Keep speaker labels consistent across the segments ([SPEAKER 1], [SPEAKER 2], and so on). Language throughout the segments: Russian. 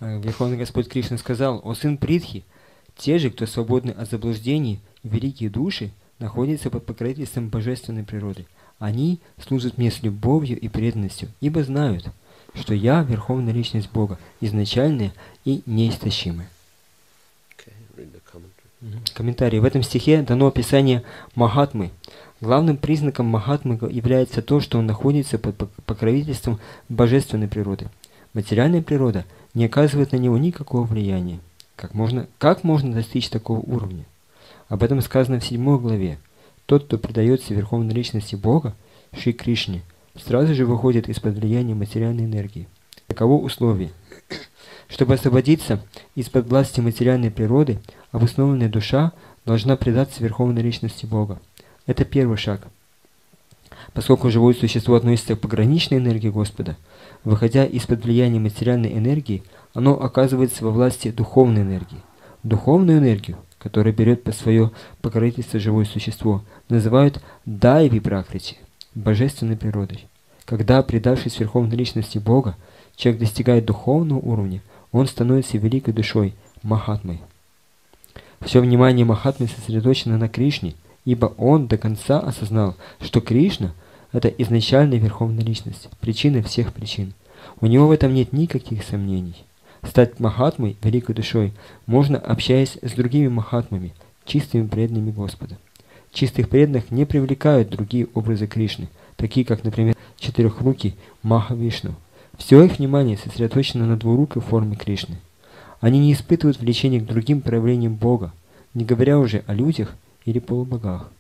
[SPEAKER 1] Верховный Господь Кришна сказал: «О сын Притхи, те же, кто свободны от заблуждений, великие души, находятся под покровительством божественной природы. Они служат мне с любовью и преданностью, ибо знают, что я Верховная Личность Бога, изначальная и неистощимая». Комментарий. В этом стихе дано описание Махатмы. Главным признаком Махатмы является то, что он находится под покровительством божественной природы. Материальная природа не оказывает на него никакого влияния. Как можно достичь такого уровня? Об этом сказано в 7 главе. Тот, кто предается Верховной Личности Бога, Шри Кришне, сразу же выходит из-под влияния материальной энергии. Таково условие. Чтобы освободиться из-под власти материальной природы, обусловленная душа должна предаться Верховной Личности Бога. Это первый шаг. Поскольку живое существо относится к пограничной энергии Господа, выходя из-под влияния материальной энергии, оно оказывается во власти духовной энергии. Духовную энергию, которая берет под свое покровительство живое существо, называют дайви пракрити, божественной природой. Когда, предавшись Верховной Личности Бога, человек достигает духовного уровня, он становится великой душой, Махатмой. Все внимание Махатмы сосредоточено на Кришне, ибо он до конца осознал, что Кришна – это изначальная Верховная Личность, причина всех причин. У него в этом нет никаких сомнений. Стать Махатмой, великой душой, можно, общаясь с другими Махатмами, чистыми преданными Господа. Чистых преданных не привлекают другие образы Кришны, такие как, например, четырехрукий Маха-Вишну. Все их внимание сосредоточено на двурукой форме Кришны. Они не испытывают влечения к другим проявлениям Бога, не говоря уже о людях или полубогах.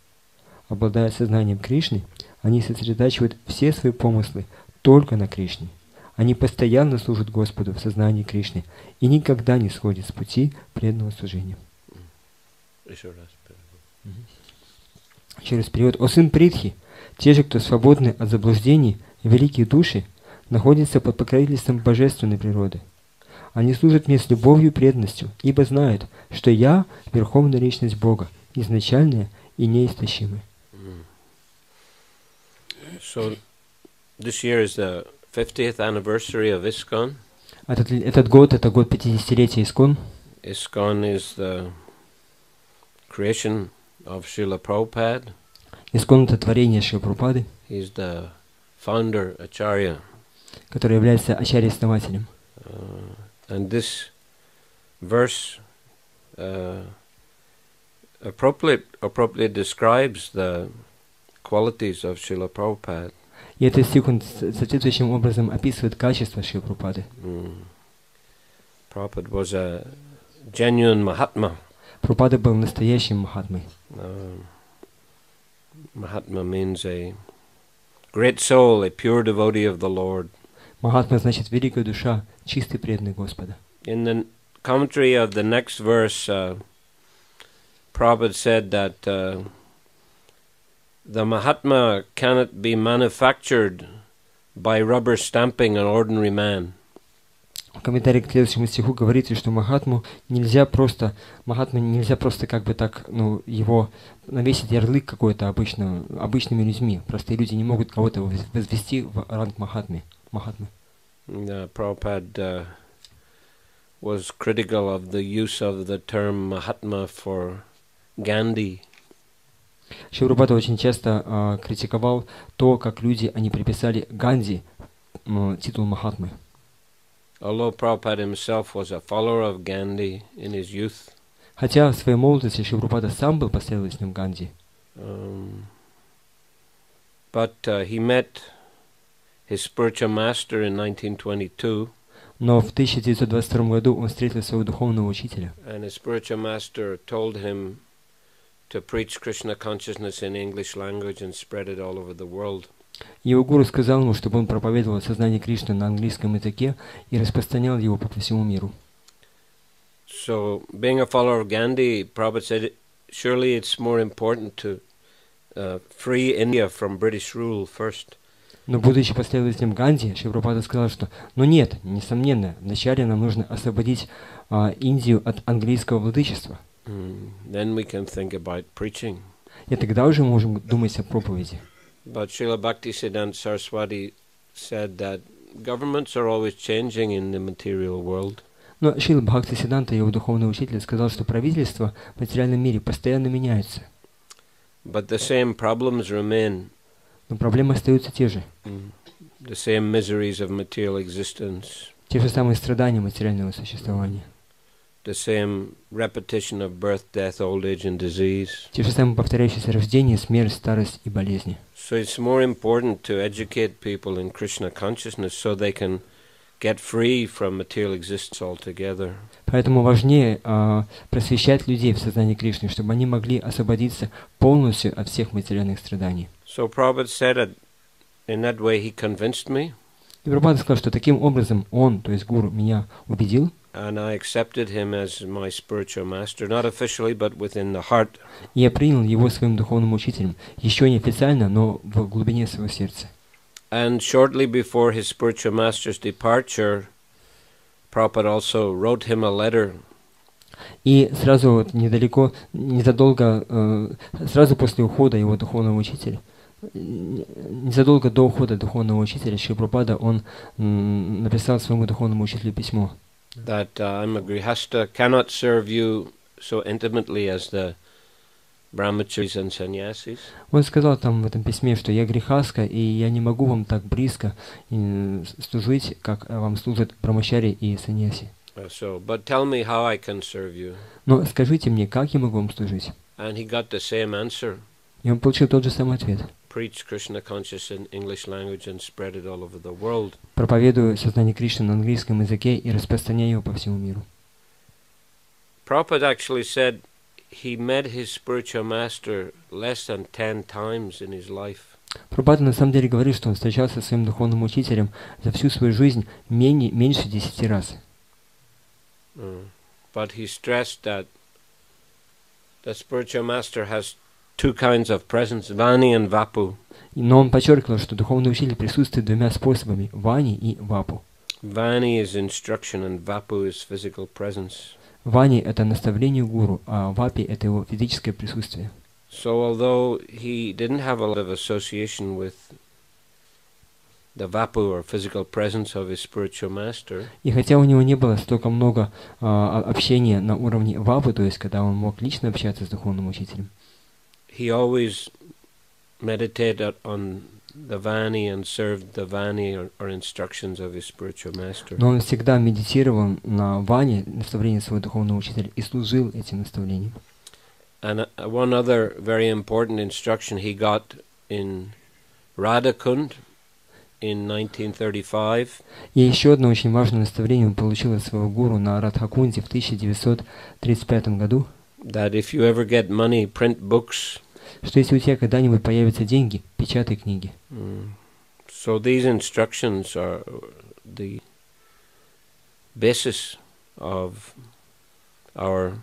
[SPEAKER 1] Обладая сознанием Кришны, они сосредотачивают все свои помыслы только на Кришне. Они постоянно служат Господу в сознании Кришны и никогда не сходят с пути преданного служения. Еще раз перевод. «О сын Притхи, те же, кто свободны от заблуждений, великие души, находятся под покровительством божественной природы. Они служат мне с любовью и преданностью, ибо знают, что я — Верховная Личность Бога, изначальная и неистощимая».
[SPEAKER 2] So, this year is the 50th anniversary of ISKCON.
[SPEAKER 1] Этот год — это год 50-летия Искон.
[SPEAKER 2] ISKCON is the creation of Шриле Прабхупады.
[SPEAKER 1] Искон — это творение Шрилы Прабхупады.
[SPEAKER 2] He is the founder, acharya.
[SPEAKER 1] Который является ачарьей-основателем.
[SPEAKER 2] And this verse appropriately describes the qualities of Шриле Прабхупады.
[SPEAKER 1] И этот стих, он соответствующим образом описывает качество Шрилы Прабхупады.
[SPEAKER 2] Prabhupada was a genuine Mahatma.
[SPEAKER 1] Прабхупада был настоящим Махатмой.
[SPEAKER 2] Mahatma means a great soul, a pure devotee of the Lord.
[SPEAKER 1] Махатма значит великая душа, чистый преданный Господа.
[SPEAKER 2] In the commentary of the next verse, Prabhupada said that the Mahatma cannot be manufactured by rubber stamping an ordinary man.
[SPEAKER 1] В комментарии к следующему стиху говорится, что Махатму нельзя просто как бы так, его навесить ярлык какой-то обычными людьми. Простые люди не могут кого-то возвести в ранг Махатмы.
[SPEAKER 2] Prabhupada was critical of the use of the term Mahatma for Gandhi.
[SPEAKER 1] Шрила Прабхупада очень часто критиковал то, как они приписали Ганди титул Махатмы.
[SPEAKER 2] Although Prabhupada himself was a follower of Gandhi in his youth.
[SPEAKER 1] Хотя в своей молодости Шрила Прабхупада сам был последователем Ганди.
[SPEAKER 2] But he met his spiritual master in 1922.
[SPEAKER 1] Но в 1922 году он встретил своего духовного учителя.
[SPEAKER 2] And his spiritual master told him to preach Krishna consciousness in English language and spread it all over the world.
[SPEAKER 1] Его гуру сказал ему, чтобы он проповедовал сознание Кришны на английском языке и распространял его по всему миру.
[SPEAKER 2] So, being a follower of Gandhi, Prabhupada said, surely it's more important to free India from British rule first.
[SPEAKER 1] Но будучи последователем Ганди, Шрила Прабхупада сказал, что, нет, несомненно, вначале нам нужно освободить Индию от английского владычества.
[SPEAKER 2] Then we can think about preaching.
[SPEAKER 1] И тогда уже можем думать о проповеди.
[SPEAKER 2] But Srila Bhaktisiddhanta Saraswati said that governments are always changing in the material world.
[SPEAKER 1] Но Шрила Бхактиведанта, его духовный учитель, сказал, что правительства в материальном мире постоянно меняются.
[SPEAKER 2] But the same problems remain.
[SPEAKER 1] Но проблемы остаются те же.
[SPEAKER 2] The same miseries of material existence.
[SPEAKER 1] Те же самые страдания материального существования.
[SPEAKER 2] The same repetition of birth, death, old age and disease.
[SPEAKER 1] Те же самые повторяющиеся рождение, смерть, старость и болезни.
[SPEAKER 2] So it's more important to educate people in Krishna consciousness so they can get free from material existence altogether.
[SPEAKER 1] Поэтому важнее просвещать людей в сознании Кришны, чтобы они могли освободиться полностью от всех материальных страданий.
[SPEAKER 2] So Prabhupada said that in that way he convinced me.
[SPEAKER 1] И Прабхупада сказал, что таким образом он, то есть гуру, меня убедил.
[SPEAKER 2] And I accepted him as my spiritual master, not officially, but within the heart.
[SPEAKER 1] И я принял его своим духовным учителем, еще не официально, но в глубине своего сердца.
[SPEAKER 2] And shortly before his spiritual master's departure, Prabhupada also wrote him a letter.
[SPEAKER 1] И сразу вот незадолго, сразу после ухода его духовного учителя, незадолго до ухода духовного учителя Шрила Прабхупада, он написал своему духовному учителю письмо.
[SPEAKER 2] That I'm a grihasta, cannot serve you so intimately as the brahmacharis and sannyasis.
[SPEAKER 1] Он сказал там в этом письме, что я грехаска, и я не могу вам так близко служить, как вам служат брамачари и саньяси.
[SPEAKER 2] But tell me how I can serve you.
[SPEAKER 1] Но скажите мне, как я могу вам служить?
[SPEAKER 2] And he got the same answer.
[SPEAKER 1] И он получил тот же самый ответ.
[SPEAKER 2] Preach Krishna consciousness in English language and spread it all over the world.
[SPEAKER 1] Проповедую сознание Кришны на английском языке и распространяю его по всему миру.
[SPEAKER 2] Prabhupada actually said he met his spiritual master less than 10 times in his life.
[SPEAKER 1] Прабхупада на самом деле говорит, что он встречался со своим духовным учителем за всю свою жизнь меньше 10 раз.
[SPEAKER 2] But he stressed that the spiritual master has two kinds of presence, vani and vapu.
[SPEAKER 1] Но он подчеркивал, что духовный учитель присутствует двумя способами – вани и вапу.
[SPEAKER 2] Vani is instruction and vapu is physical presence.
[SPEAKER 1] Вани – это наставление гуру, а вапи – это его физическое присутствие.
[SPEAKER 2] So although he didn't have a lot of association with the vapu or physical presence of his spiritual master,
[SPEAKER 1] И хотя у него не было столько много общения на уровне вапы, то есть когда он мог лично общаться с духовным учителем,
[SPEAKER 2] he always meditated on the vani and served the vani or instructions of his spiritual master.
[SPEAKER 1] но он всегда медитировал на ване, наставление своего духовного учителя, и служил этим наставлением.
[SPEAKER 2] And one other very important instruction he got in Radhakund in 1935.
[SPEAKER 1] И еще одно очень важное наставление он получил от своего гуру на Радхакунде в 1935 году,
[SPEAKER 2] That if you ever get money, print books.
[SPEAKER 1] что если у тебя когда-нибудь появятся деньги, печатай книги.
[SPEAKER 2] So these instructions are the basis of our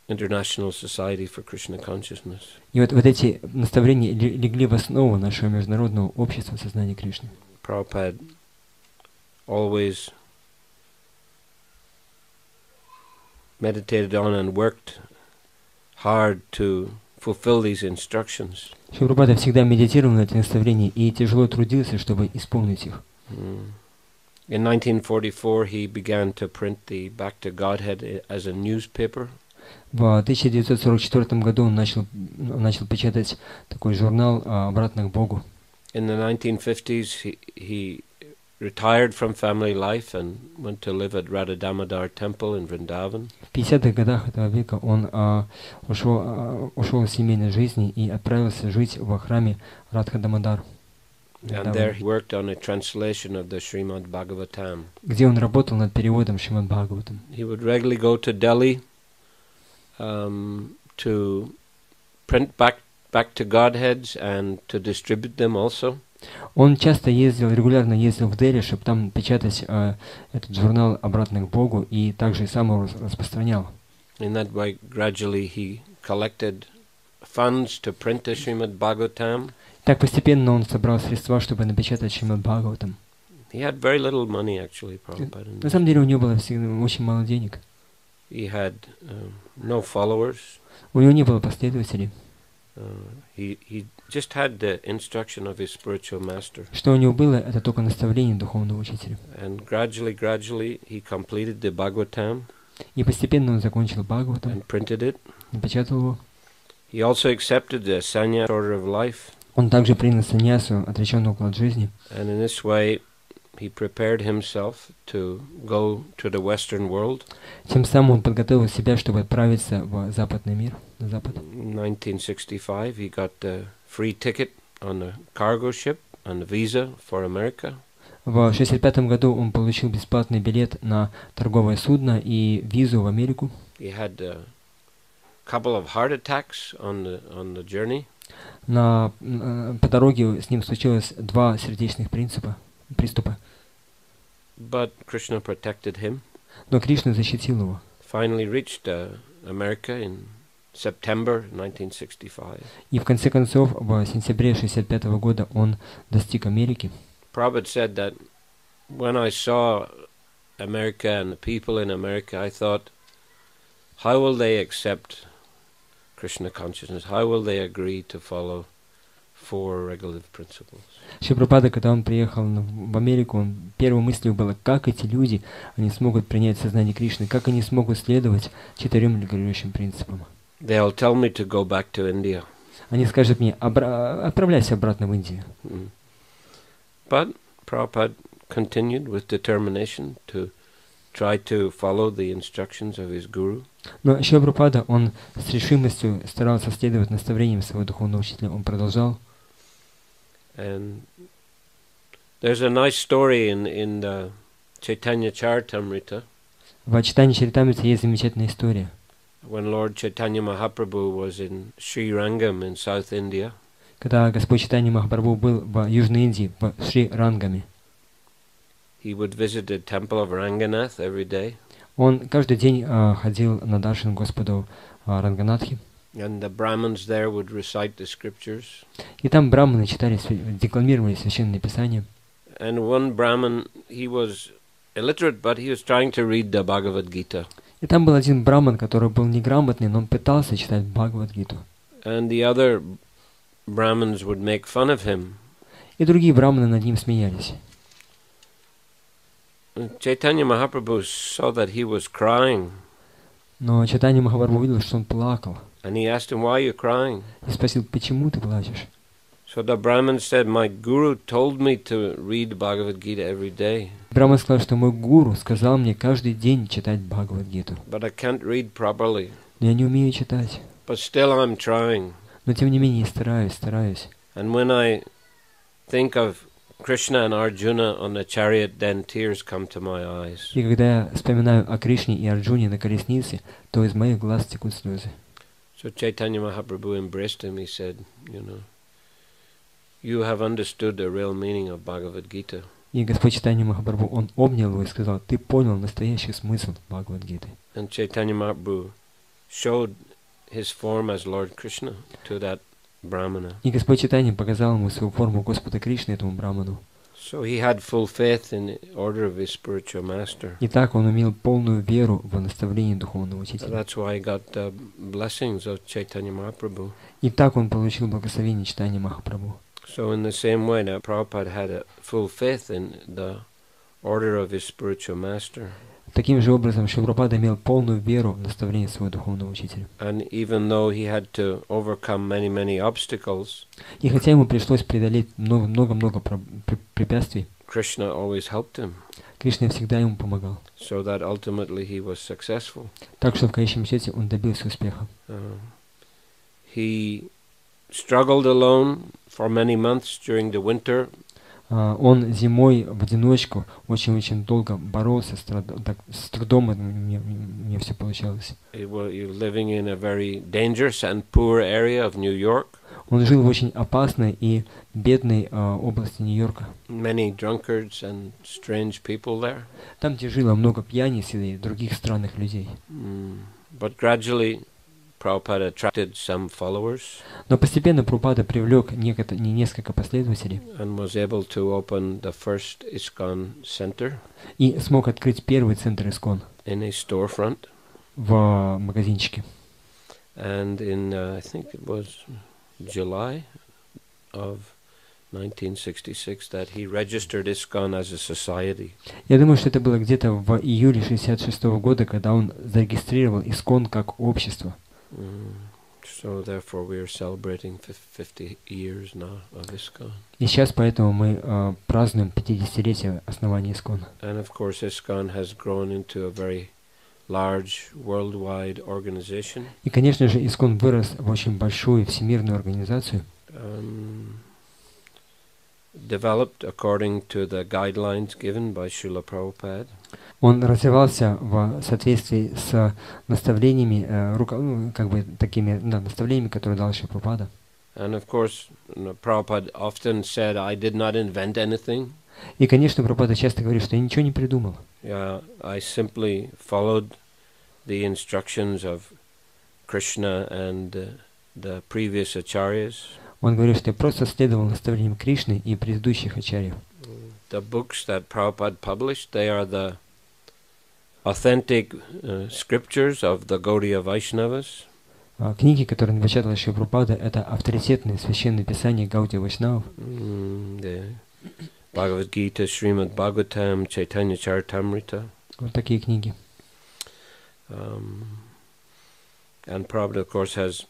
[SPEAKER 2] International Society for Krishna Consciousness.
[SPEAKER 1] И вот эти наставления легли в основу нашего международного общества сознания Кришны.
[SPEAKER 2] Prabhupada always meditated on and worked hard to fulfill these instructions.
[SPEAKER 1] Шрила Прабхупада всегда медитировал на эти наставления и тяжело трудился, чтобы исполнить их.
[SPEAKER 2] In 1944 he began to print the Back to Godhead as a newspaper.
[SPEAKER 1] В 1944 году он начал печатать такой журнал «Обратно к Богу».
[SPEAKER 2] In the 1950s he retired from family life and went to live at Radha Damodar Temple in Vrindavan.
[SPEAKER 1] В 50-х годах этого века он ушел из семейной жизни и отправился жить во храме Радха Дамодар,
[SPEAKER 2] And there he worked on a translation of the Srimad Bhagavatam.
[SPEAKER 1] где он работал над переводом Шримад Бхагаватам.
[SPEAKER 2] He would regularly go to Delhi to print back to Godheads and to distribute them also.
[SPEAKER 1] Он регулярно ездил в Дели, чтобы там печатать этот журнал «Обратно к Богу», и также сам его распространял.
[SPEAKER 2] In that way, gradually he collected funds to print the Srimad Bhagavatam.
[SPEAKER 1] Так постепенно он собрал средства, чтобы напечатать Шримад Бхагаватам.
[SPEAKER 2] He had very little money, actually, Prabhupada.
[SPEAKER 1] На самом деле у него было всегда очень мало денег.
[SPEAKER 2] He had no followers.
[SPEAKER 1] У него не было последователей.
[SPEAKER 2] He just had the instruction of his spiritual master.
[SPEAKER 1] Что у него было, это только наставление духовного учителя.
[SPEAKER 2] And gradually, he completed the Bhagavatam.
[SPEAKER 1] И постепенно он закончил Бхагаватам.
[SPEAKER 2] And printed it.
[SPEAKER 1] Напечатал его.
[SPEAKER 2] He also accepted the sannyas order of life.
[SPEAKER 1] Он также принял саньясу, отреченный уклад жизни.
[SPEAKER 2] And in this way, he prepared himself to go to the Western world.
[SPEAKER 1] Тем самым он подготовил себя, чтобы отправиться в западный мир, на запад.
[SPEAKER 2] In 1965, he got a free ticket on a cargo ship and a visa for America.
[SPEAKER 1] В 1965 году он получил бесплатный билет на торговое судно и визу в Америку.
[SPEAKER 2] He had a couple of heart attacks on the journey.
[SPEAKER 1] По дороге с ним случилось 2 сердечных приступа.
[SPEAKER 2] But Krishna protected him.
[SPEAKER 1] Но Кришна защитил его.
[SPEAKER 2] Finally reached America in September 1965.
[SPEAKER 1] И в конце концов, в сентябре 1965 года он достиг Америки.
[SPEAKER 2] Prabhupada said that when I saw America and the people in America, I thought, how will they accept Krishna consciousness? How will they agree to follow 4 regulative principles?
[SPEAKER 1] Шрила Прабхупада, когда он приехал в Америку, первой мыслью было, как эти люди, они смогут принять сознание Кришны, как они смогут следовать 4 регулирующим принципам.
[SPEAKER 2] They'll tell me to go back to India.
[SPEAKER 1] Они скажут мне, отправляйся обратно в Индию.
[SPEAKER 2] But Prabhupada continued with determination to try to follow the instructions of his guru.
[SPEAKER 1] Но Шрила Прабхупада, он с решимостью старался следовать наставлениям своего духовного учителя, он продолжал.
[SPEAKER 2] And there's a nice story in the Chaitanya Charitamrita.
[SPEAKER 1] В Чайтанья Чаритамрите есть замечательная история.
[SPEAKER 2] When Lord Chaitanya Mahaprabhu was in Sri Rangam in South India.
[SPEAKER 1] Когда Господь Чайтанья Махапрабху был в Южной Индии, в Шри-Рангаме.
[SPEAKER 2] He would visit the temple of Ranganath every day.
[SPEAKER 1] Он каждый день ходил на даршан Господу Ранганатхи.
[SPEAKER 2] And the Brahmins there would recite the scriptures.
[SPEAKER 1] И там браманы читали, декламировали священные писания.
[SPEAKER 2] And one Brahmin, he was illiterate, but he was trying to read the Bhagavad Gita.
[SPEAKER 1] И там был один браман, который был неграмотный, но он пытался читать Бхагавад-гиту.
[SPEAKER 2] And the other Brahmins would make fun of him.
[SPEAKER 1] И другие браманы над ним смеялись.
[SPEAKER 2] Chaitanya Mahaprabhu saw that he was crying.
[SPEAKER 1] Но Чайтанья Махапрабху увидел, что он плакал.
[SPEAKER 2] And he asked him, why are you crying?
[SPEAKER 1] И спросил, почему ты плачешь?
[SPEAKER 2] So the Brahmin said, my guru told me to read Bhagavad Gita every day.
[SPEAKER 1] Браман сказал, что мой гуру сказал мне каждый день читать Бхагавад-гиту.
[SPEAKER 2] But I can't read properly.
[SPEAKER 1] Но я не умею читать.
[SPEAKER 2] But still I'm trying.
[SPEAKER 1] Но тем не менее стараюсь.
[SPEAKER 2] And when I think of Krishna and Arjuna on the chariot, then tears come to my eyes.
[SPEAKER 1] И когда я вспоминаю о Кришне и Арджуне на колеснице, то из моих глаз текут слезы.
[SPEAKER 2] So Chaitanya Mahaprabhu embraced him. He said, you have understood the real meaning of Bhagavad Gita.
[SPEAKER 1] И Господь Чайтанья Махапрабху, он обнял его и сказал, ты понял настоящий смысл Бхагавад-гиты.
[SPEAKER 2] And Chaitanya Mahaprabhu showed his form as Lord Krishna to that Brahmana.
[SPEAKER 1] И Господь Чайтанья показал ему свою форму Господа Кришны, этому браману.
[SPEAKER 2] So he had full faith in the order of his spiritual master.
[SPEAKER 1] И так он имел полную веру в наставление духовного учителя.
[SPEAKER 2] That's why he got the blessings of Chaitanya Mahaprabhu.
[SPEAKER 1] И так он получил благословение Чайтаньи Махапрабху.
[SPEAKER 2] So in the same way, that Prabhupada had a full faith in the order of his spiritual master.
[SPEAKER 1] Таким же образом, Шрила Прабхупада имел полную веру в наставление своего духовного учителя.
[SPEAKER 2] And even though he had to overcome many obstacles,
[SPEAKER 1] и хотя ему пришлось преодолеть много препятствий,
[SPEAKER 2] Krishna always helped him.
[SPEAKER 1] Кришна всегда ему помогал.
[SPEAKER 2] So that ultimately he was successful.
[SPEAKER 1] Так что в конечном счете он добился успеха.
[SPEAKER 2] He struggled alone for many months during the winter.
[SPEAKER 1] Он зимой в одиночку очень долго боролся, с трудом мне все получалось.
[SPEAKER 2] Living in a very dangerous and poor area of New York.
[SPEAKER 1] Он жил в очень опасной и бедной области Нью-Йорка.
[SPEAKER 2] Many drunkards and strange people there.
[SPEAKER 1] Там, где жило много пьяниц и других странных людей.
[SPEAKER 2] But gradually Prabhupada attracted some followers.
[SPEAKER 1] Но постепенно Прабхупада привлек несколько последователей.
[SPEAKER 2] And was able to open the first ISKCON center.
[SPEAKER 1] И смог открыть первый центр ISKCON.
[SPEAKER 2] In a storefront.
[SPEAKER 1] В магазинчике.
[SPEAKER 2] And in I think it was July of 1966 that he registered ISKCON as a society.
[SPEAKER 1] Я думаю, что это было где-то в июле 66-го года, когда он зарегистрировал ИСККОН как общество.
[SPEAKER 2] So therefore we are celebrating 50 years now of ISKCON.
[SPEAKER 1] И сейчас поэтому мы празднуем 50-летие основания ИСККОН.
[SPEAKER 2] And of course ISKCON has grown into a very large worldwide organization.
[SPEAKER 1] И, конечно же, ИСККОН вырос в очень большую всемирную организацию.
[SPEAKER 2] Developed according to the guidelines given by Shrila Prabhupada.
[SPEAKER 1] Он развивался в соответствии с наставлениями, наставлениями, которые дал Шрила Прабхупада.
[SPEAKER 2] And of course, Prabhupada often said, "I did not invent anything."
[SPEAKER 1] И, конечно, Прабхупада часто говорит, что я ничего не придумал.
[SPEAKER 2] Yeah, I simply followed the instructions of Krishna and the previous acharyas.
[SPEAKER 1] Он говорит, что я просто следовал наставлениям Кришны и предыдущих ачарьев.
[SPEAKER 2] The books that Prabhupada published, they are the authentic scriptures of the Gaudiya Vaishnavas.
[SPEAKER 1] Книги, которые напечатала Шрила Прабхупада, это авторитетные священные писания Гаудия Вайшнавов.
[SPEAKER 2] Bhagavad Gita, Srimad Bhagavatam, Chaitanya Charitamrita.
[SPEAKER 1] Вот такие книги.
[SPEAKER 2] And Prabhupada, of course, has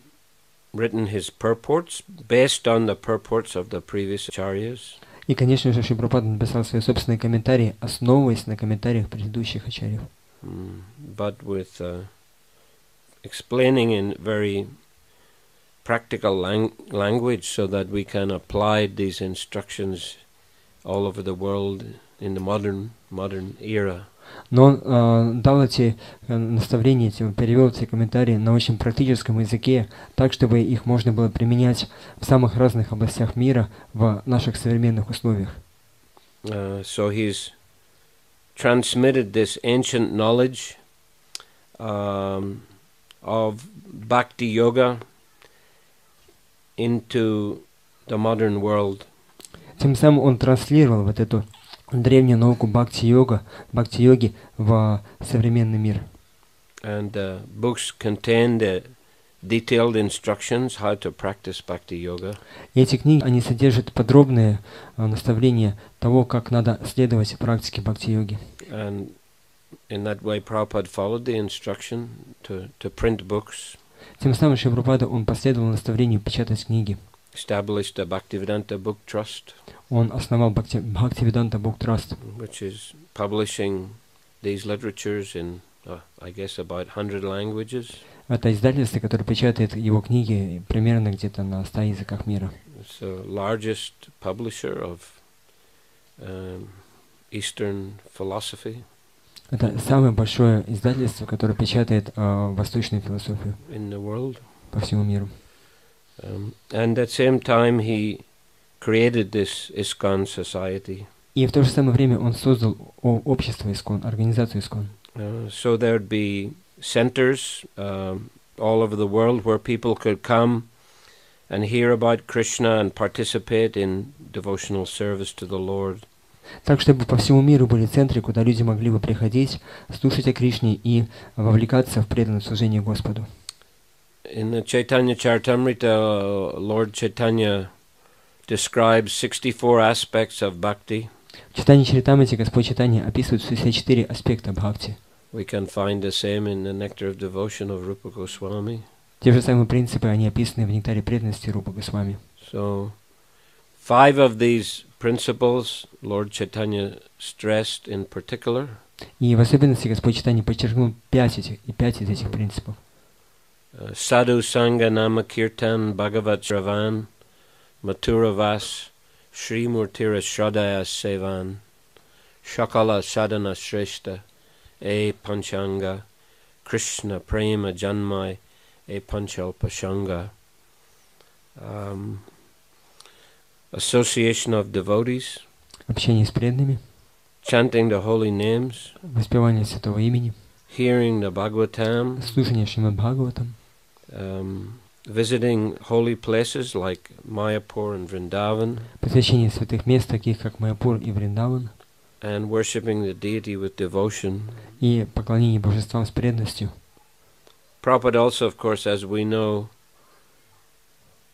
[SPEAKER 2] written his purports based on the purports of the previous acharyas.
[SPEAKER 1] И, конечно же, Шрила Прабхупада написал свои собственные комментарии, основываясь на комментариях предыдущих ачарьев.
[SPEAKER 2] But with explaining in very practical language so that we can apply these instructions all over the world in the modern era.
[SPEAKER 1] Но он дал эти наставления, перевел эти комментарии на очень практическом языке, так, чтобы их можно было применять в самых разных областях мира в наших современных условиях.
[SPEAKER 2] So he's transmitted this ancient knowledge of Bhakti Yoga into the modern world.
[SPEAKER 1] Тем самым он транслировал вот эту древнюю науку бхакти-йоги в современный мир.
[SPEAKER 2] And books contain the detailed instructions how to practice bhakti yoga.
[SPEAKER 1] И эти книги, они содержат подробные наставления того, как надо следовать практике бхакти-йоги.
[SPEAKER 2] And in that way Prabhupada followed the instruction to print books.
[SPEAKER 1] Тем самым Шрила Прабхупада, он последовал наставлению печатать книги.
[SPEAKER 2] Established a Bhaktivedanta Book Trust.
[SPEAKER 1] Он основал Bhaktivedanta Book Trust,
[SPEAKER 2] which is publishing these literatures in, I guess, about 100 languages.
[SPEAKER 1] Это издательство, которое печатает его книги примерно где-то на 100 языках мира.
[SPEAKER 2] It's the largest publisher of Eastern philosophy.
[SPEAKER 1] Это самое большое издательство, которое печатает восточную философию
[SPEAKER 2] in the world.
[SPEAKER 1] По всему миру.
[SPEAKER 2] And at the same time he created this ISKCON society.
[SPEAKER 1] И в то же самое время он создал общество ИСККОН, организацию ИСККОН.
[SPEAKER 2] So there'd be centers all over the world where people could come and hear about Krishna and participate in devotional service to the Lord.
[SPEAKER 1] Так, чтобы по всему миру были центры, куда люди могли бы приходить, слушать о Кришне и вовлекаться в преданное служение Господу.
[SPEAKER 2] In the Chaitanya Charitamrita, Lord Chaitanya describes 64 aspects of bhakti.
[SPEAKER 1] В Чайтанья Чаритамрите Господь Чайтанья описывает 64 аспекта бхакти.
[SPEAKER 2] We can find the same in the Nectar of Devotion of Rupa Goswami.
[SPEAKER 1] Те же самые принципы, они описаны в Нектаре преданности Рупы Госвами.
[SPEAKER 2] So, 5 of these principles Lord Chaitanya stressed in particular.
[SPEAKER 1] И в особенности Господь Чайтанья подчеркнул 5 из этих принципов.
[SPEAKER 2] Sadhu Sangha Nama Kirtan Bhagavat Shravan Mathura Vas Shri Murtira Shradaya Sevan Shakala Sadhana Shreshta E Panchanga Krishna Prema Janmai E Panchalpa Shanga. Association of devotees,
[SPEAKER 1] Общение с преданными,
[SPEAKER 2] chanting the holy names,
[SPEAKER 1] воспевание святого имени,
[SPEAKER 2] hearing the Bhagavatam,
[SPEAKER 1] слушание Шримад Бхагаватам,
[SPEAKER 2] visiting holy places like Mayapur and Vrindavan,
[SPEAKER 1] посвящение святых мест, таких как Майяпур и Вриндаван,
[SPEAKER 2] and worshipping the deity with devotion.
[SPEAKER 1] и поклонение божествам с преданностью.
[SPEAKER 2] Prabhupada also, of course, as we know,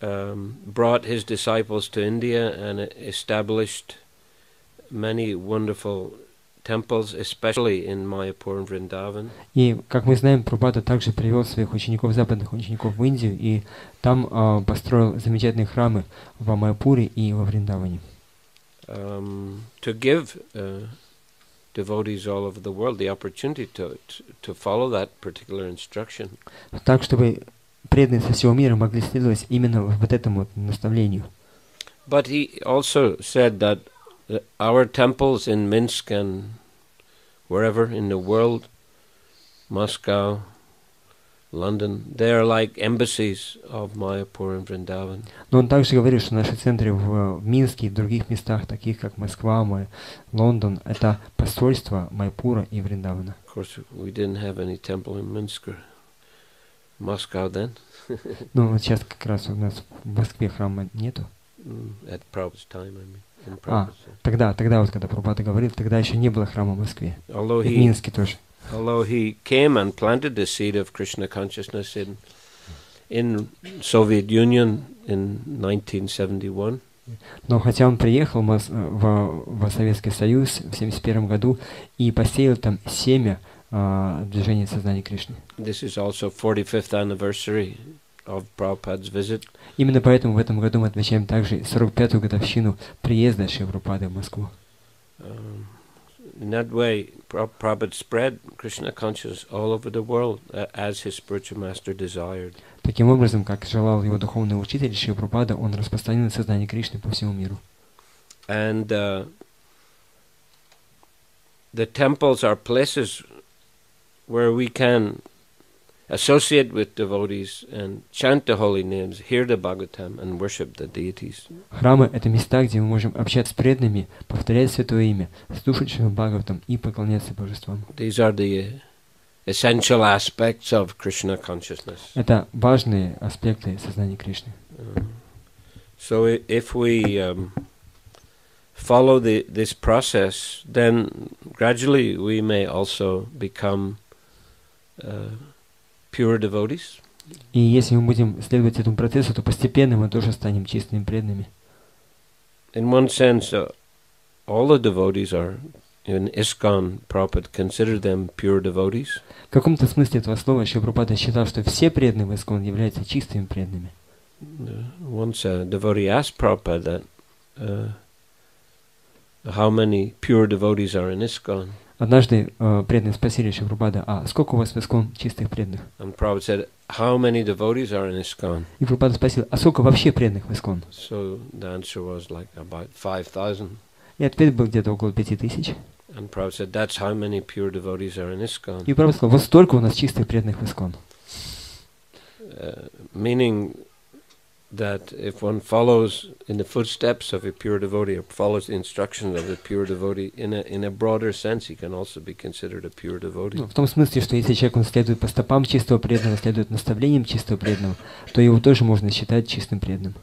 [SPEAKER 2] brought his disciples to India and established many wonderful temples, especially in Mayapur and Vrindavan.
[SPEAKER 1] И, как мы знаем, Прабхупада также привел своих учеников, западных учеников в Индию, и там построил замечательные храмы в Майяпуре и во Вриндаване.
[SPEAKER 2] To give devotees all over the world the opportunity to follow that particular instruction.
[SPEAKER 1] Так, чтобы преданные со всего мира могли следовать именно вот этому наставлению.
[SPEAKER 2] But he also said that our temples in Minsk and wherever in the world, Moscow, London, they are like embassies of Mayapur and Vrindavan.
[SPEAKER 1] Но он также говорит, что наши центры в Минске и в других местах, таких как Москва, Лондон, это посольство Майяпура и Вриндавана.
[SPEAKER 2] Of course, we didn't have any temple in Minsk or Moscow then.
[SPEAKER 1] Ну, вот сейчас как раз у нас в Москве храма нету.
[SPEAKER 2] At Prabhupada's time, I mean.
[SPEAKER 1] Тогда вот, когда Прабхупада говорил, тогда еще не было храма в Москве. И в Минске тоже.
[SPEAKER 2] Although he came and planted the seed of Krishna consciousness in Soviet Union in 1971.
[SPEAKER 1] Но хотя он приехал в Советский Союз в 1971 году и посеял там семя движения сознания Кришны.
[SPEAKER 2] This is also 45th anniversary of Prabhupada's visit.
[SPEAKER 1] Именно поэтому в этом году мы отмечаем также 45-ю годовщину приезда Шрилы Прабхупады в Москву.
[SPEAKER 2] In that way, Prabhupada spread Krishna consciousness all over the world as his spiritual master desired.
[SPEAKER 1] Таким образом, как желал его духовный учитель Шрила Прабхупада, он распространил сознание Кришны по всему миру.
[SPEAKER 2] And the temples are places where we can associate with devotees and chant the holy names, hear the Bhagavatam and worship the deities.
[SPEAKER 1] Храмы — это места, где мы можем общаться с преданными, повторять Святое Имя, слушать Шримад Бхагаватам и поклоняться божествам.
[SPEAKER 2] These are the essential aspects of Krishna consciousness.
[SPEAKER 1] Это важные аспекты сознания Кришны.
[SPEAKER 2] So if we follow this process, then gradually we may also become pure devotees.
[SPEAKER 1] И если мы будем следовать этому процессу, то постепенно мы тоже станем чистыми преданными.
[SPEAKER 2] In one sense, all the devotees are in ISKCON. Prabhupada considered them pure devotees.
[SPEAKER 1] В каком-то смысле этого слова Шрила Прабхупада считал, что все преданные в ISKCON являются чистыми преданными.
[SPEAKER 2] Once a devotee asked Prabhupada that how many pure devotees are in ISKCON.
[SPEAKER 1] Однажды преданные спросили Шрила Прабхупада, а сколько у вас в ISKCON чистых преданных?
[SPEAKER 2] And Prabhupada said, how many devotees are in ISKCON?
[SPEAKER 1] И Прабхупада спросил, а сколько вообще преданных в ISKCON?
[SPEAKER 2] So the answer was like about 5,000.
[SPEAKER 1] И ответ был где-то около 5000.
[SPEAKER 2] And Prabhupada said, that's how many pure devotees are in ISKCON.
[SPEAKER 1] И Прабхупада сказал, вот столько у нас чистых преданных в ISKCON.
[SPEAKER 2] Meaning that if one follows in the footsteps of a pure devotee, or follows the instructions of the pure devotee, in a broader sense, he can also be considered a pure devotee.
[SPEAKER 1] В том смысле, что если человек он следует по стопам чистого преданного, следует наставлениям чистого преданного, то его тоже можно считать чистым преданным.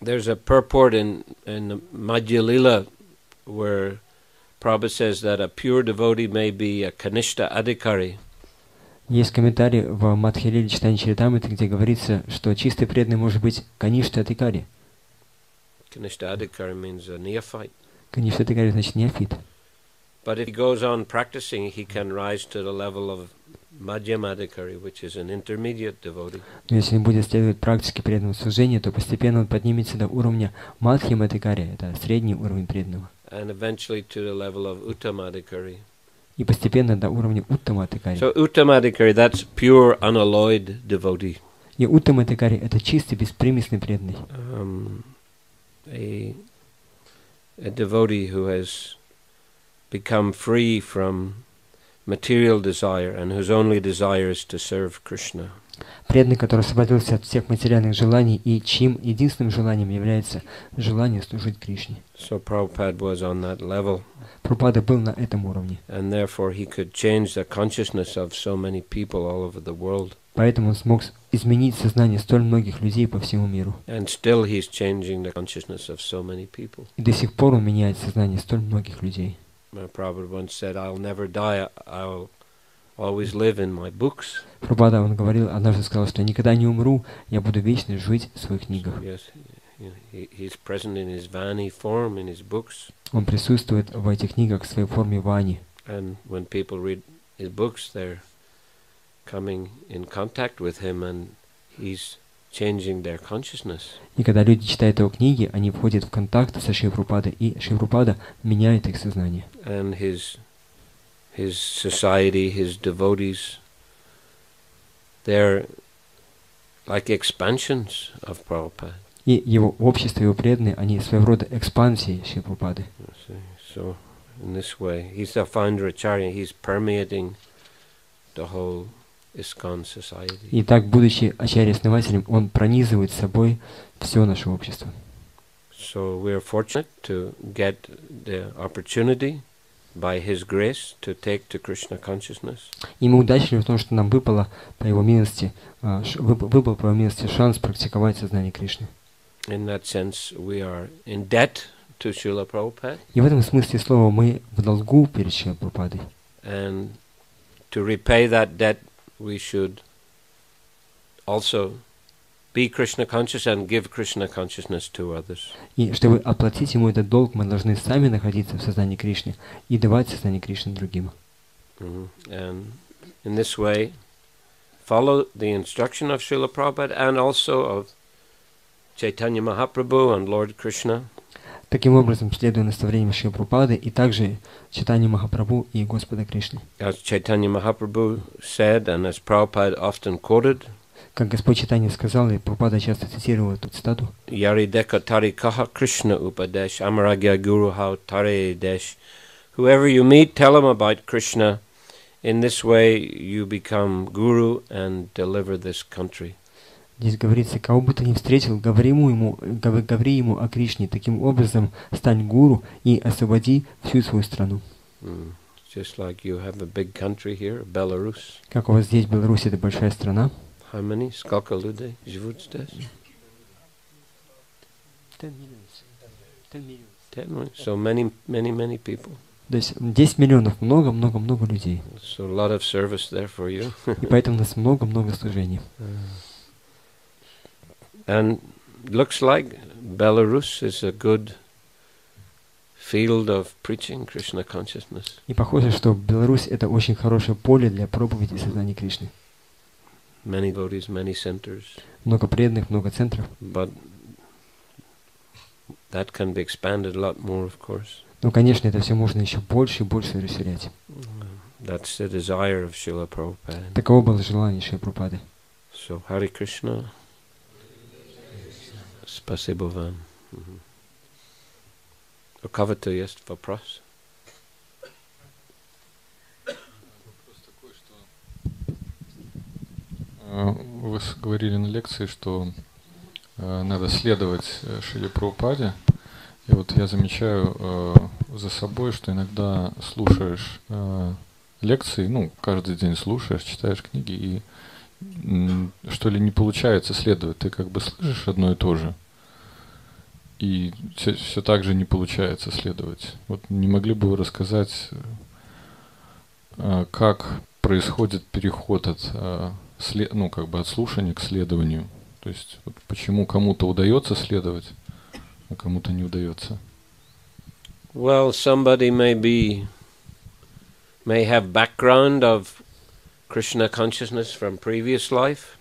[SPEAKER 2] There's a purport in the Madhya Lila where Prabhupada says that a pure devotee may be a Kanishta Adhikari.
[SPEAKER 1] Есть комментарий в Мадхя-лиле читания Чаритамриты, где говорится, что чистый преданный может быть Каништа Адхикари.
[SPEAKER 2] Kanishta Adhikari means a neophyte.
[SPEAKER 1] Каништа Адхикари значит неофит.
[SPEAKER 2] But if he goes on practicing, he can rise to the level of Madhyam Adhikari, which is an intermediate devotee.
[SPEAKER 1] Но если он будет следовать практике преданного служения, то постепенно он поднимется до уровня Мадхьям Адхикари, это средний уровень преданного.
[SPEAKER 2] And eventually to the level of Uttama Adhikari.
[SPEAKER 1] И постепенно до уровня Уттама Адхикари.
[SPEAKER 2] So Uttama Adhikari, that's pure unalloyed devotee.
[SPEAKER 1] И Уттама Адхикари это чистый беспримесный преданный.
[SPEAKER 2] A devotee who has become free from material desire and whose only desire is to serve Krishna.
[SPEAKER 1] Преданный, который освободился от всех материальных желаний и чьим единственным желанием является желание служить Кришне.
[SPEAKER 2] So Prabhupada was on that level.
[SPEAKER 1] Прабхупада был на этом уровне.
[SPEAKER 2] And therefore he could change the consciousness of so many people all over the world.
[SPEAKER 1] Поэтому он смог изменить сознание столь многих людей по всему миру.
[SPEAKER 2] And still he's changing the consciousness of so many people.
[SPEAKER 1] И до сих пор он меняет сознание столь многих людей.
[SPEAKER 2] Prabhupada once said, I'll never die, I'll always live in my books.
[SPEAKER 1] Прабхупада, он говорил, однажды сказал, что никогда не умру, я буду вечно жить в своих книгах.
[SPEAKER 2] Yes, he's present in his vani form, in his books.
[SPEAKER 1] Он присутствует в этих книгах в своей форме вани.
[SPEAKER 2] And when people read his books, they're coming in contact with him, and he's changing their consciousness.
[SPEAKER 1] И когда люди читают его книги, они входят в контакт со Шрилой Прабхупадой, и Шрила Прабхупада меняет их сознание.
[SPEAKER 2] And his society, his devotees, they're like expansions of Prabhupada.
[SPEAKER 1] И его общество, его преданные, они своего рода экспансии Шрилы Прабхупады.
[SPEAKER 2] So in this way, he's the founder Acharya, he's permeating the whole ISKCON society.
[SPEAKER 1] И так, будучи ачарья-основателем, он пронизывает собой все наше общество.
[SPEAKER 2] So we are fortunate to get the opportunity by his grace to take to Krishna consciousness.
[SPEAKER 1] И мы удачливы в том, что нам выпал по его милости шанс практиковать сознание Кришны.
[SPEAKER 2] In that sense, we are in debt to Srila Prabhupada.
[SPEAKER 1] И в этом смысле слова мы в долгу перед Шрилой Прабхупадой.
[SPEAKER 2] And to repay that debt, we should also be Krishna conscious and give Krishna consciousness to others.
[SPEAKER 1] И чтобы оплатить ему этот долг, мы должны сами находиться в сознании Кришны и давать сознание Кришны другим.
[SPEAKER 2] And in this way, follow the instruction of Srila Prabhupada and also of Chaitanya Mahaprabhu and Lord Krishna.
[SPEAKER 1] Таким образом, следуя наставлениям Шрилы Прабхупады и также Чайтанья Махапрабху и Господа Кришны.
[SPEAKER 2] As Chaitanya Mahaprabhu said, and as Prabhupada often quoted,
[SPEAKER 1] как Господь Чайтанья сказал, и Прабхупада часто цитировал эту цитату,
[SPEAKER 2] Yari deka tari kaha Krishna upadesh, amaragya guru hao tare desh. Whoever you meet, tell him about Krishna. In this way, you become guru and deliver this country.
[SPEAKER 1] Здесь говорится, кого бы ты ни встретил, говори ему о Кришне. Таким образом, стань гуру и освободи всю свою страну.
[SPEAKER 2] Just like you have a big country here, Belarus.
[SPEAKER 1] Как у вас здесь, Беларусь, это большая страна.
[SPEAKER 2] How many? Сколько людей живут здесь?
[SPEAKER 1] 10
[SPEAKER 2] millions. So many people.
[SPEAKER 1] То есть 10 миллионов, много людей.
[SPEAKER 2] So a lot of service there for you.
[SPEAKER 1] И поэтому у нас много служений.
[SPEAKER 2] And looks like Belarus is a good field of preaching Krishna consciousness.
[SPEAKER 1] И похоже, что Беларусь это очень хорошее поле для проповеди сознания Кришны.
[SPEAKER 2] Many devotees, many centers.
[SPEAKER 1] Много преданных, много центров.
[SPEAKER 2] But that can be expanded a lot more, of course.
[SPEAKER 1] Но, конечно, это все можно еще больше и больше расширять.
[SPEAKER 2] That's the desire of Srila Prabhupada.
[SPEAKER 1] Таково было желание Шрилы Прабхупады.
[SPEAKER 2] So, Харе Кришна. Спасибо вам. У кого-то есть вопрос?
[SPEAKER 3] Вопрос такой, что вы говорили на лекции, что надо следовать Шриле Прабхупаде. И вот я замечаю за собой, что иногда слушаешь лекции, каждый день слушаешь, читаешь книги, и что ли не получается следовать. Ты как бы слышишь одно и то же, и все так же не получается следовать. Вот не могли бы вы рассказать, как происходит переход от слушания к следованию? То есть вот почему кому-то удается следовать, а кому-то не удается?
[SPEAKER 2] Well, somebody may have background of Krishna consciousness from previous life.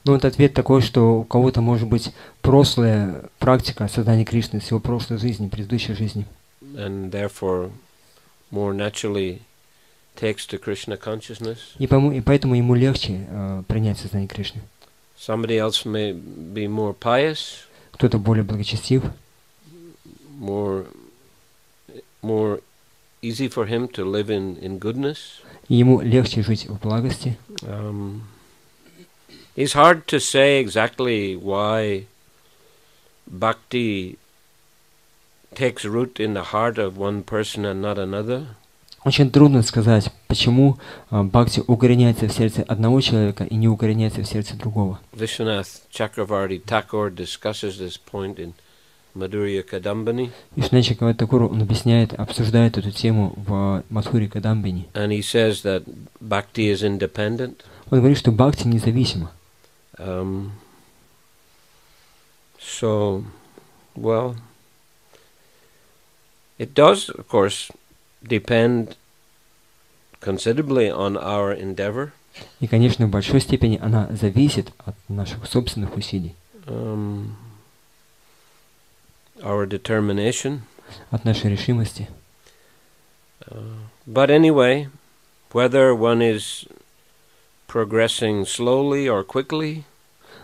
[SPEAKER 1] Ну, вот ответ такой, что у кого-то может быть прошлая практика сознания Кришны с его прошлой жизни, предыдущей жизни.
[SPEAKER 2] And therefore more naturally takes to Krishna consciousness.
[SPEAKER 1] И поэтому ему легче принять сознание Кришны.
[SPEAKER 2] Somebody else may be more pious.
[SPEAKER 1] Кто-то более благочестив.
[SPEAKER 2] More easy for him to live in goodness.
[SPEAKER 1] И ему легче жить в благости.
[SPEAKER 2] It's hard to say exactly why bhakti takes root in the heart of one person and not another.
[SPEAKER 1] Очень трудно сказать, почему бхакти укореняется в сердце одного человека и не укореняется в сердце другого.
[SPEAKER 2] Vishwanath Chakravarti Thakur discusses this point in Madhurya Kadambini.
[SPEAKER 1] И Шри Такур, он объясняет, обсуждает эту тему в Мадхуре Кадамбини.
[SPEAKER 2] And he says that bhakti is independent.
[SPEAKER 1] Он говорит, что бхакти независимо.
[SPEAKER 2] So, well, it does, of course, depend considerably on our endeavor.
[SPEAKER 1] И, конечно, в большой степени она зависит от наших собственных усилий.
[SPEAKER 2] Our determination.
[SPEAKER 1] От нашей решимости.
[SPEAKER 2] But anyway, whether one is progressing slowly or quickly,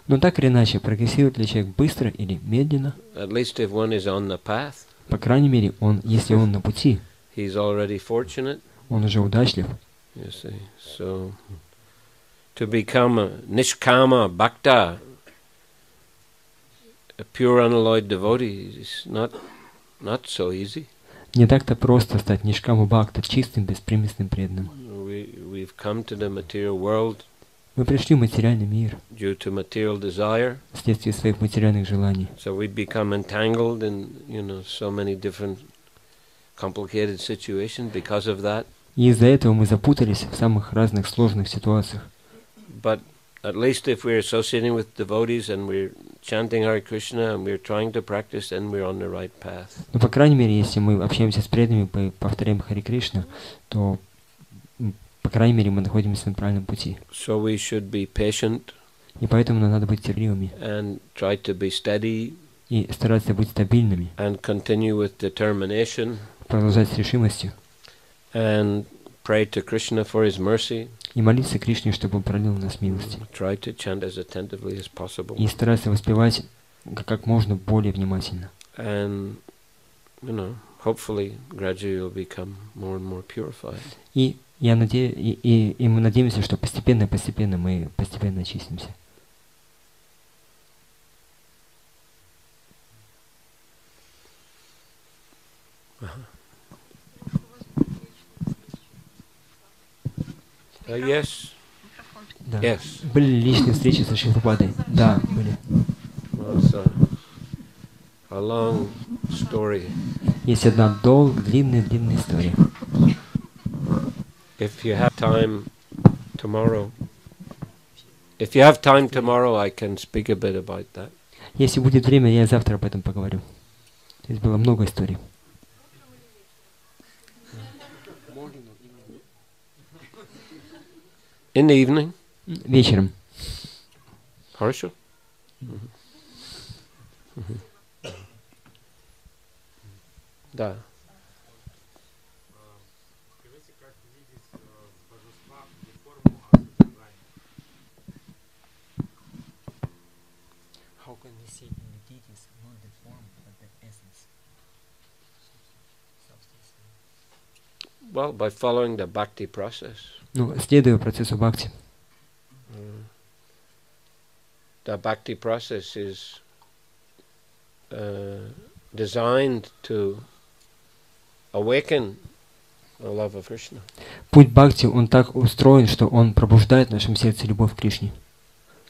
[SPEAKER 1] но так или иначе, прогрессирует ли человек быстро или медленно,
[SPEAKER 2] at least if one is on the path,
[SPEAKER 1] по крайней мере, если он на пути,
[SPEAKER 2] he's already fortunate.
[SPEAKER 1] Он уже удачлив.
[SPEAKER 2] You see, so to become a nishkama bhakta, a pure unalloyed devotee, is not so easy.
[SPEAKER 1] Не так-то просто стать нишкама бхакта, чистым, беспримесным преданным.
[SPEAKER 2] We've come to the material world.
[SPEAKER 1] Мы пришли в материальный мир.
[SPEAKER 2] Due to material desire.
[SPEAKER 1] Вследствие своих материальных желаний.
[SPEAKER 2] So we become entangled in, so many different complicated situations because of that.
[SPEAKER 1] И из-за этого мы запутались в самых разных сложных ситуациях.
[SPEAKER 2] But at least if we're associating with devotees and we're chanting Hare Krishna and we're trying to practice, then we're on the right path.
[SPEAKER 1] Но по крайней мере, если мы общаемся с преданными, повторяем Харе Кришна, то по крайней мере мы находимся на правильном пути.
[SPEAKER 2] So we should be patient.
[SPEAKER 1] И поэтому нам надо быть терпеливыми.
[SPEAKER 2] And try to be steady.
[SPEAKER 1] И стараться быть стабильными.
[SPEAKER 2] And continue with determination.
[SPEAKER 1] Продолжать с решимостью.
[SPEAKER 2] And pray to Krishna for his mercy.
[SPEAKER 1] И молиться Кришне, чтобы он пролил на нас милости.
[SPEAKER 2] Try to chant as attentively as possible.
[SPEAKER 1] И стараться воспевать как можно более внимательно.
[SPEAKER 2] And, hopefully gradually you'll become more and more purified.
[SPEAKER 1] И я надеюсь, и мы надеемся, что постепенно мы постепенно очистимся.
[SPEAKER 2] Yes.
[SPEAKER 1] Да.
[SPEAKER 2] Yes.
[SPEAKER 1] Были ли личные встречи со Шрилой Прабхупадой? Да, были.
[SPEAKER 2] Well, it's a long story.
[SPEAKER 1] Есть одна длинная история.
[SPEAKER 2] If you have time tomorrow, I can speak a bit about that.
[SPEAKER 1] Если будет время, я завтра об этом поговорю. Здесь было много историй.
[SPEAKER 2] In the evening.
[SPEAKER 1] Вечером.
[SPEAKER 2] Хорошо. Да. Well, by following the bhakti process.
[SPEAKER 1] Следуя процессу бхакти.
[SPEAKER 2] The bhakti process is designed to awaken the love of Krishna.
[SPEAKER 1] Путь бхакти, он так устроен, что он пробуждает в нашем сердце любовь к Кришне.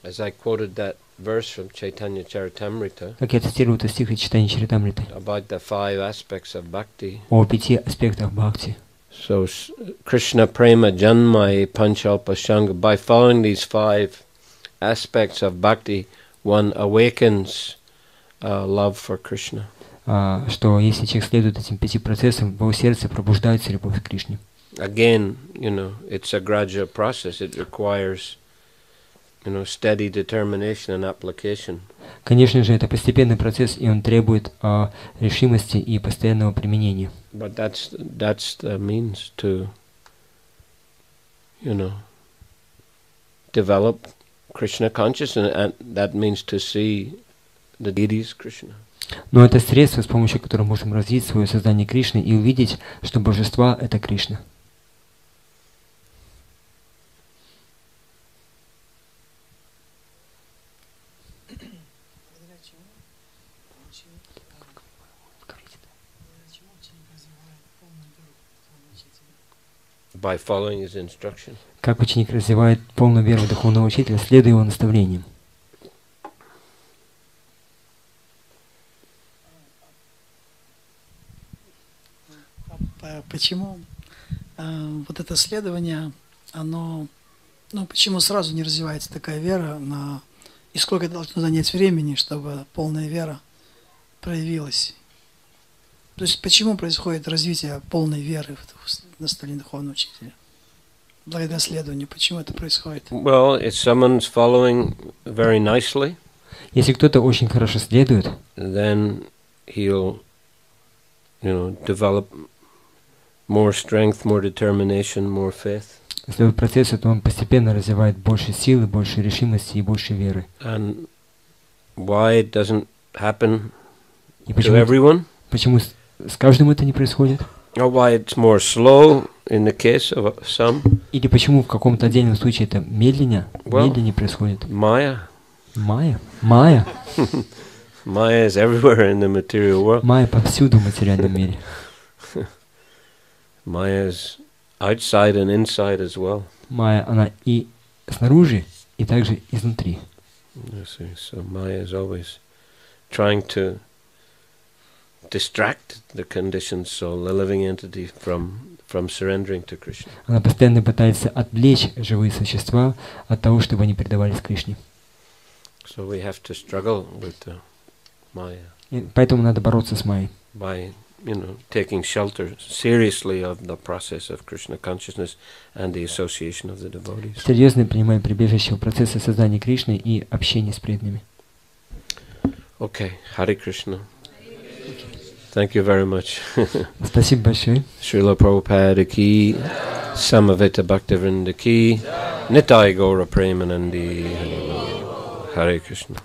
[SPEAKER 2] As I quoted that verse from Chaitanya Charitamrita,
[SPEAKER 1] как я цитирую этот стих из Чайтаньи Чаритамриты,
[SPEAKER 2] about the 5 aspects of bhakti.
[SPEAKER 1] О 5 аспектах бхакти.
[SPEAKER 2] So Krishna Prema Janmai Panchalpa Shanga, by following these 5 aspects of bhakti, one awakens love for Krishna.
[SPEAKER 1] Что если человек следует этим 5 процессам, в его сердце пробуждается любовь к Кришне.
[SPEAKER 2] Again, it's a gradual process. It requires, steady determination and application.
[SPEAKER 1] Конечно же, это постепенный процесс, и он требует решимости и постоянного применения.
[SPEAKER 2] But that's the means to, develop Krishna consciousness, and that means to see the deities Krishna.
[SPEAKER 1] Но это средство, с помощью которого мы можем развить свое сознание Кришны и увидеть, что божества — это Кришна.
[SPEAKER 2] By following his instruction.
[SPEAKER 1] Как ученик развивает полную веру в духовного учителя, следуя его наставлениям.
[SPEAKER 4] почему вот это следование, оно, почему сразу не развивается такая вера, и сколько должно занять времени, чтобы полная вера проявилась? То есть почему происходит развитие полной веры в наставление духовного учителя? Благодаря следованию. Почему это происходит?
[SPEAKER 2] Well, if someone's following very nicely,
[SPEAKER 1] Если кто-то очень хорошо следует,
[SPEAKER 2] then he'll, develop more strength, more determination, more faith.
[SPEAKER 1] следует процессу, то он постепенно развивает больше силы, больше решимости и больше веры.
[SPEAKER 2] And why it doesn't happen
[SPEAKER 1] И
[SPEAKER 2] to everyone?
[SPEAKER 1] почему с каждым это не происходит?
[SPEAKER 2] Or why it's more slow in the case of some?
[SPEAKER 1] Или почему в каком-то отдельном случае это медленнее происходит?
[SPEAKER 2] Maya.
[SPEAKER 1] Майя
[SPEAKER 2] Maya is everywhere in the material world.
[SPEAKER 1] Майя повсюду в материальном мире.
[SPEAKER 2] Maya is outside and inside as well.
[SPEAKER 1] Майя, она и снаружи, и также изнутри.
[SPEAKER 2] So Maya is always trying to distract the conditioned soul, the living entity, from surrendering to Krishna.
[SPEAKER 1] Она постоянно пытается отвлечь живые существа от того, чтобы они предавались Кришне.
[SPEAKER 2] So we have to struggle with the Maya.
[SPEAKER 1] И поэтому надо бороться с Майей.
[SPEAKER 2] By taking shelter seriously of the process of Krishna consciousness and the association of the devotees.
[SPEAKER 1] Серьезно принимая прибежище в процессе создания Кришны и общения с преданными.
[SPEAKER 2] Okay, Hare Krishna. Thank you very much.
[SPEAKER 3] Спасибо большое.
[SPEAKER 2] Шриле Прабхупаде ки, Самавeta Bhaktivinoda ки, Nitai Gaura Premanandi. Hare Krishna.